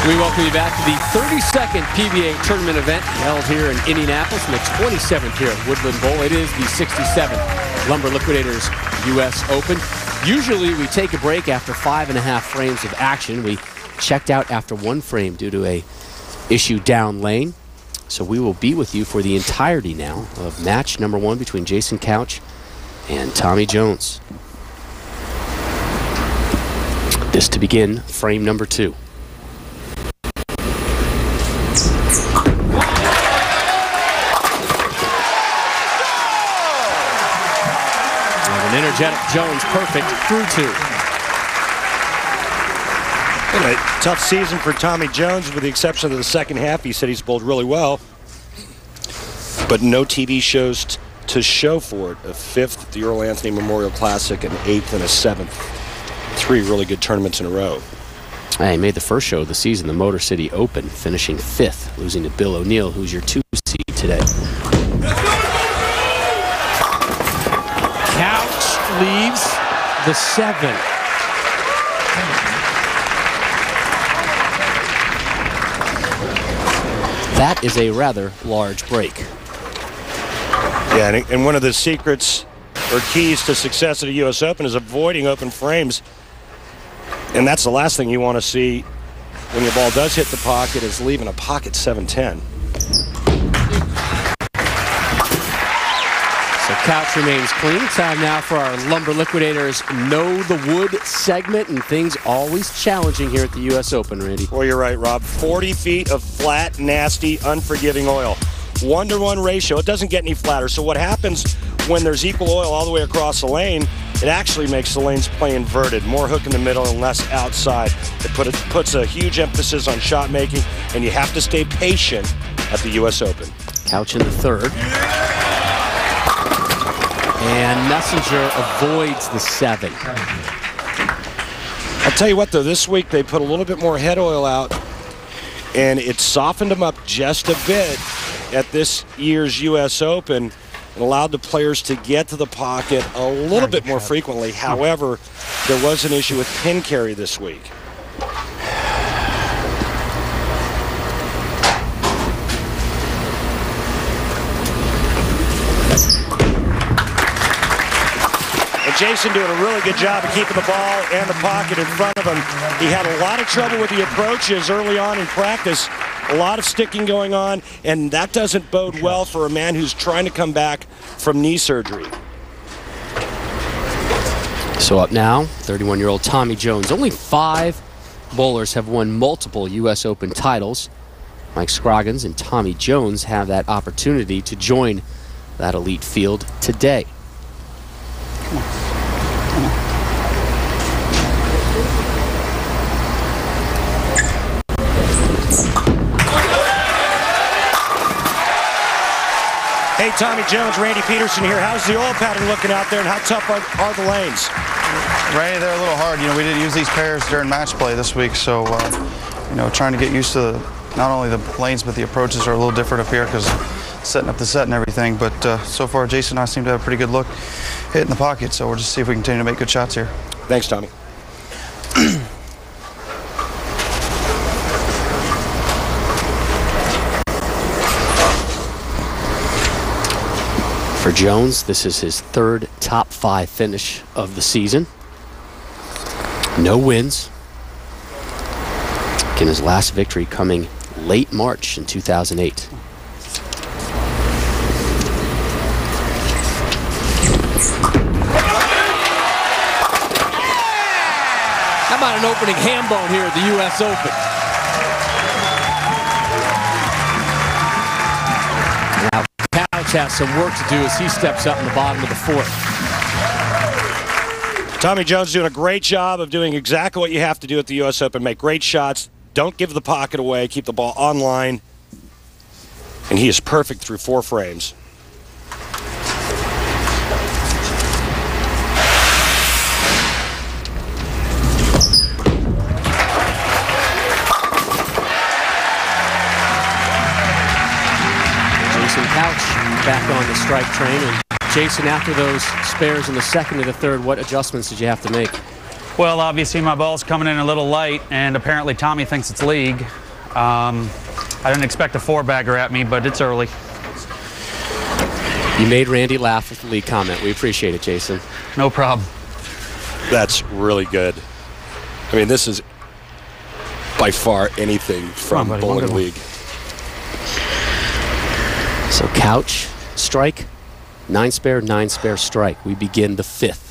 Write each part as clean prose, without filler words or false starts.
We welcome you back to the 32nd PBA tournament event held here in Indianapolis and the 27th here at Woodland Bowl. It is the 67th Lumber Liquidators U.S. Open. Usually we take a break after 5.5 frames of action. We checked out after 1 frame due to a issue down lane. So we will be with you for the entirety now of match number 1 between Jason Couch and Tommy Jones. This to begin frame number 2. An energetic Jones, perfect through 2. Been a tough season for Tommy Jones, with the exception of the second half. He said he's bowled really well, but no TV shows to show for it. A 5th at the Earl Anthony Memorial Classic, an 8th and a 7th. 3 really good tournaments in a row. He made the first show of the season, the Motor City Open, finishing 5th, losing to Bill O'Neill, who's your 2 seed today. Couch leaves the 7. That is a rather large break. Yeah, and one of the secrets or keys to success at a U.S. Open is avoiding open frames. And that's the last thing you want to see when your ball does hit the pocket, is leaving a pocket 7-10. So Couch remains clean. Time now for our Lumber Liquidators Know the Wood segment, and things always challenging here at the U.S. Open, Randy. Well, you're right, Rob. 40 feet of flat, nasty, unforgiving oil. 1-to-1 ratio. It doesn't get any flatter. So what happens when there's equal oil all the way across the lane, it actually makes the lanes play inverted. More hook in the middle and less outside. It puts a huge emphasis on shot making, and you have to stay patient at the U.S. Open. Couch in the 3rd. And Messenger avoids the 7. I'll tell you what, though, this week they put a little bit more head oil out, and it softened them up just a bit at this year's U.S. Open, and allowed the players to get to the pocket a little bit more frequently. However, there was an issue with pin carry this week. And Jason doing a really good job of keeping the ball and the pocket in front of him. He had a lot of trouble with the approaches early on in practice. A lot of sticking going on, and that doesn't bode well for a man who's trying to come back from knee surgery. So up now, 31-year-old Tommy Jones. Only 5 bowlers have won multiple U.S. Open titles. Mike Scroggins and Tommy Jones have that opportunity to join that elite field today. Come on. Come on. Hey, Tommy Jones, Randy Peterson here. How's the oil pattern looking out there, and how tough are the lanes? Randy, they're a little hard. You know, we didn't use these pairs during match play this week, so, you know, trying to get used to not only the lanes, but the approaches are a little different up here because setting up the set and everything. But so far, Jason and I seem to have a pretty good look hitting the pocket, so we'll just see if we can continue to make good shots here. Thanks, Tommy. For Jones, this is his 3rd top 5 finish of the season. No wins. Again, his last victory coming late March in 2008. How about an opening ham bone here at the U.S. Open? Now, Couch has some work to do as he steps up in the bottom of the 4th. Tommy Jones doing a great job of doing exactly what you have to do at the U.S. Open. Make great shots. Don't give the pocket away. Keep the ball online. And he is perfect through 4 frames. Couch back on the strike train. And Jason, after those spares in the 2nd and the 3rd, what adjustments did you have to make? Well, obviously my ball's coming in a little light, and apparently Tommy thinks it's league. I didn't expect a 4-bagger at me, but it's early. You made Randy laugh with the league comment. We appreciate it, Jason. No problem. That's really good. I mean, this is by far anything from bowling league. So couch, strike, 9-spare, 9-spare, strike. We begin the 5th.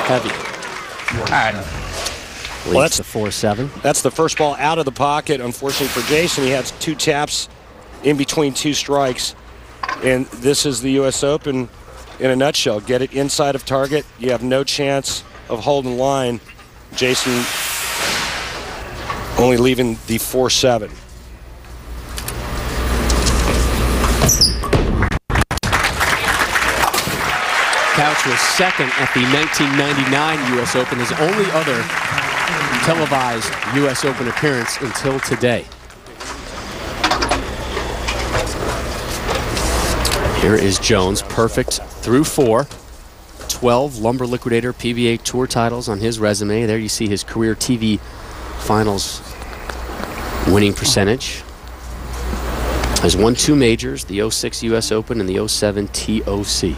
Heavy. All right. Well, that's the 4-7. That's the first ball out of the pocket. Unfortunately for Jason, he has 2 taps in between 2 strikes. And this is the U.S. Open in a nutshell. Get it inside of target. You have no chance of holding line. Jason only leaving the 4-7. Couch was second at the 1999 U.S. Open, his only other televised U.S. Open appearance until today. Here is Jones, perfect through 4. 12 Lumber Liquidator PBA Tour titles on his resume. There you see his career TV finals winning percentage. Has won 2 majors, the 06 U.S. Open and the 07 TOC.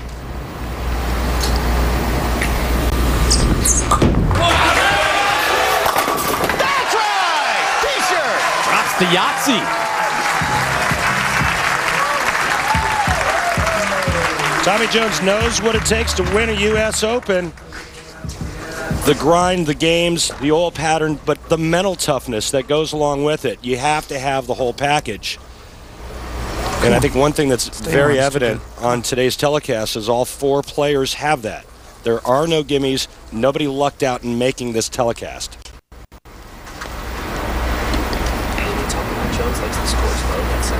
That's right! T-shirt! Drops the Yahtzee. Tommy Jones knows what it takes to win a U.S. Open. The grind, the games, the oil pattern, but the mental toughness that goes along with it. You have to have the whole package. And I think one thing that's very evident on today's telecast is all 4 players have that. There are no gimmies. Nobody lucked out in making this telecast. Jones likes the scores low. That's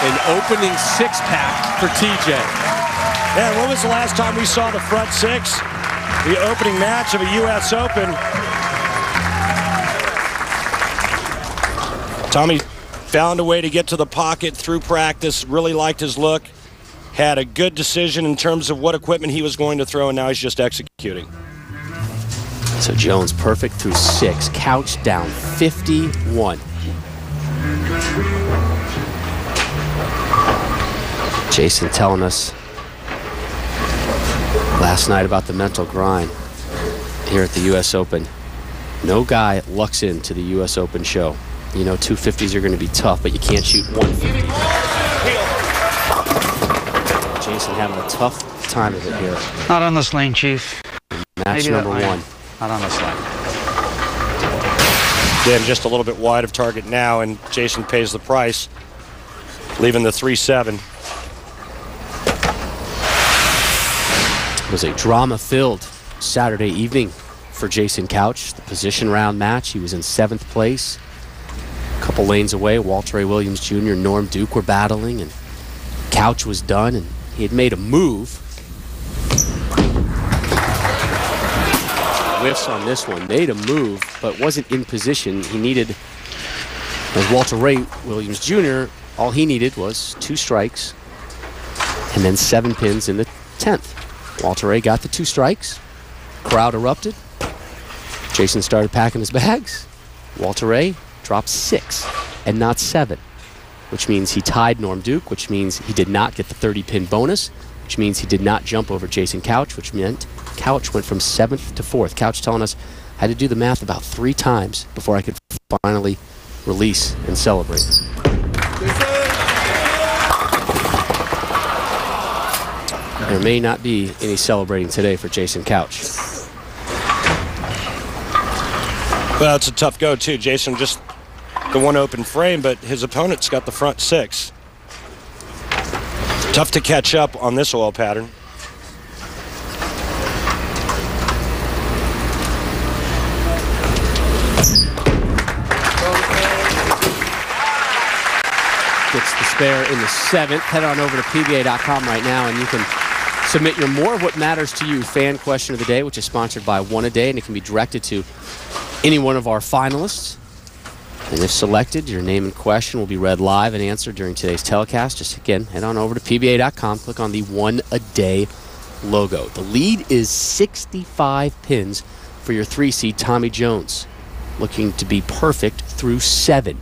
An opening 6-pack for TJ. Man, when was the last time we saw the front 6? The opening match of a U.S. Open. Tommy found a way to get to the pocket through practice, really liked his look, had a good decision in terms of what equipment he was going to throw, and now he's just executing. So Jones perfect through 6. Couch down 51. Jason telling us last night about the mental grind here at the U.S. Open. No guy lucks into the U.S. Open show. You know, 250s are going to be tough, but you can't shoot 150. Jason having a tough time of it here. Not on this lane, Chief. Match number 1. Not on this lane. Again, just a little bit wide of target now, and Jason pays the price, leaving the 3-7. It was a drama-filled Saturday evening for Jason Couch. The position round match, he was in 7th place. A couple lanes away, Walter A. Williams Jr., Norm Duke were battling, and Couch was done, and he had made a move. Whiffs on this one, made a move, but wasn't in position. He needed, as Walter Ray Williams Jr., all he needed was 2 strikes and then 7 pins in the 10th. Walter Ray got the 2 strikes. Crowd erupted. Jason started packing his bags. Walter Ray dropped 6 and not 7, which means he tied Norm Duke, which means he did not get the 30-pin bonus, which means he did not jump over Jason Couch, which meant Couch went from 7th to 4th. Couch telling us I had to do the math about 3 times before I could finally release and celebrate. There may not be any celebrating today for Jason Couch. Well, it's a tough go, too. Jason just the 1 open frame, but his opponent's got the front 6. Tough to catch up on this oil pattern. Gets the spare in the 7th. Head on over to PBA.com right now, and you can submit your More of What Matters to You fan question of the day, which is sponsored by One A Day, and it can be directed to any one of our finalists. And if selected, your name and question will be read live and answered during today's telecast. Just again, head on over to PBA.com, click on the One a Day logo. The lead is 65 pins for your 3 seed Tommy Jones, looking to be perfect through 7.